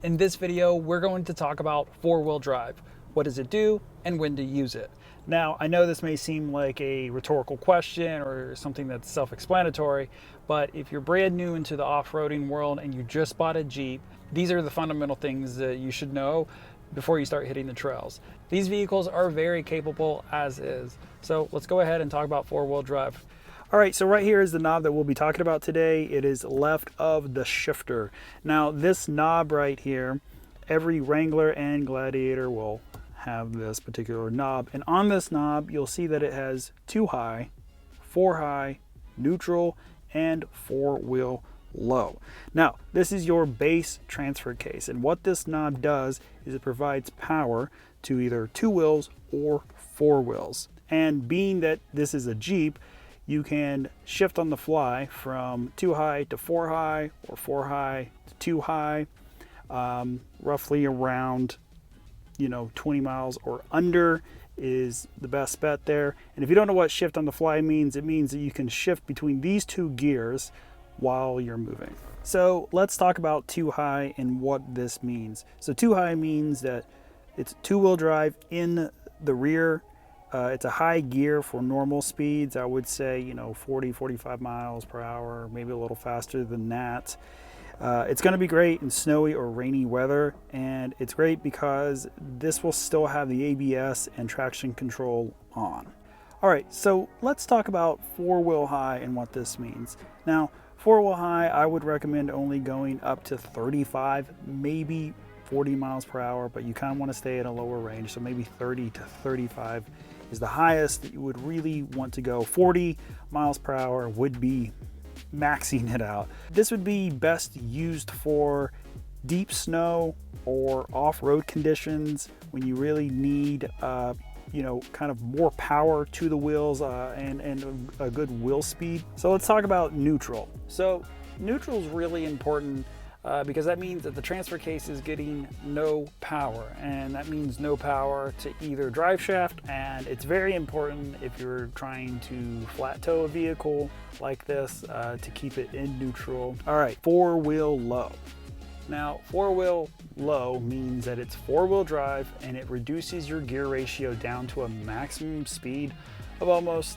In this video, we're going to talk about four-wheel drive. What does it do and when to use it? Now, I know this may seem like a rhetorical question or something that's self-explanatory, but if you're brand new into the off-roading world and you just bought a Jeep, these are the fundamental things that you should know before you start hitting the trails. These vehicles are very capable as is. So let's go ahead and talk about four-wheel drive. All right, so right here is the knob that we'll be talking about today. It is left of the shifter. Now this knob right here, every Wrangler and Gladiator will have this particular knob. And on this knob, you'll see that it has 2 high, 4 high, neutral, and 4-wheel low. Now, this is your base transfer case. And what this knob does is it provides power to either 2 wheels or 4 wheels. And being that this is a Jeep, you can shift on the fly from 2 high to 4 high or 4 high to 2 high, roughly around 20 miles or under is the best bet there. And if you don't know what shift on the fly means, it means that you can shift between these 2 gears while you're moving. So let's talk about 2 high and what this means. So 2 high means that it's 2-wheel drive in the rear. It's a high gear for normal speeds. I would say 40, 45 miles per hour, maybe a little faster than that. It's going to be great in snowy or rainy weather, and it's great because this will still have the ABS and traction control on. All right, so let's talk about 4-wheel high and what this means. Now, 4-wheel high, I would recommend only going up to 35, maybe 40 miles per hour, but you kind of want to stay at a lower range, so maybe 30 to 35 is the highest that you would really want to go. 40 miles per hour would be maxing it out. This would be best used for deep snow or off-road conditions when you really need kind of more power to the wheels and a good wheel speed. So let's talk about neutral. So neutral is really important because that means that the transfer case is getting no power, and that means no power to either drive shaft. And it's very important if you're trying to flat tow a vehicle like this to keep it in neutral. All right, 4-wheel low. Now, 4-wheel low means that it's 4-wheel drive and it reduces your gear ratio down to a maximum speed of almost,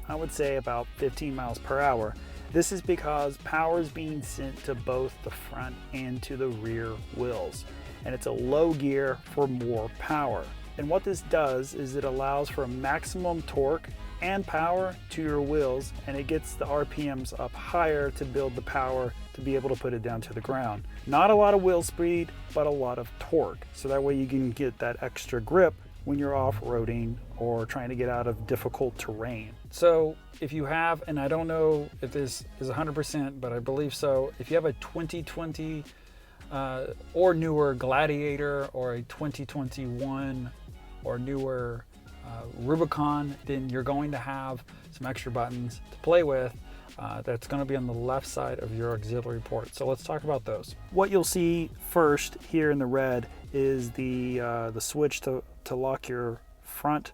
I would say, about 15 miles per hour. This is because power is being sent to both the front and to the rear wheels, and it's a low gear for more power. And what this does is it allows for maximum torque and power to your wheels, and it gets the RPMs up higher to build the power to be able to put it down to the ground. Not a lot of wheel speed, but a lot of torque, so that way you can get that extra grip when you're off-roading or trying to get out of difficult terrain. So if you have, and I don't know if this is 100%, but I believe so, if you have a 2020 or newer Gladiator or a 2021 or newer Rubicon, then you're going to have some extra buttons to play with that's going to be on the left side of your auxiliary port. So let's talk about those. What you'll see first here in the red is the switch to lock your front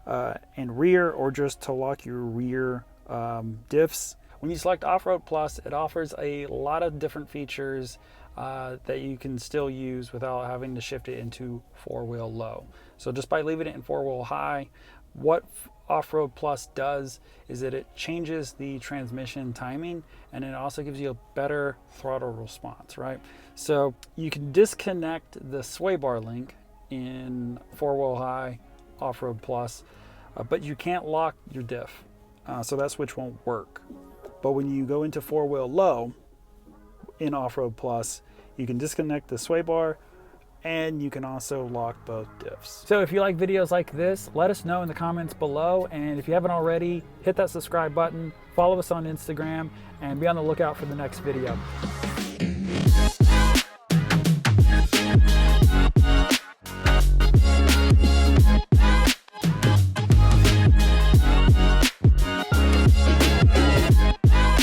and rear, or just to lock your rear diffs. When you select Offroad Plus, it offers a lot of different features that you can still use without having to shift it into 4-wheel low. So just by leaving it in 4-wheel high, what Offroad Plus does is that it changes the transmission timing, and it also gives you a better throttle response, right? So you can disconnect the sway bar link in 4-wheel high Offroad Plus, but you can't lock your diff, so that switch won't work. But when you go into 4-wheel low in Offroad Plus, you can disconnect the sway bar, and you can also lock both diffs. So if you like videos like this, let us know in the comments below, and if you haven't already, hit that subscribe button, follow us on Instagram, and be on the lookout for the next video.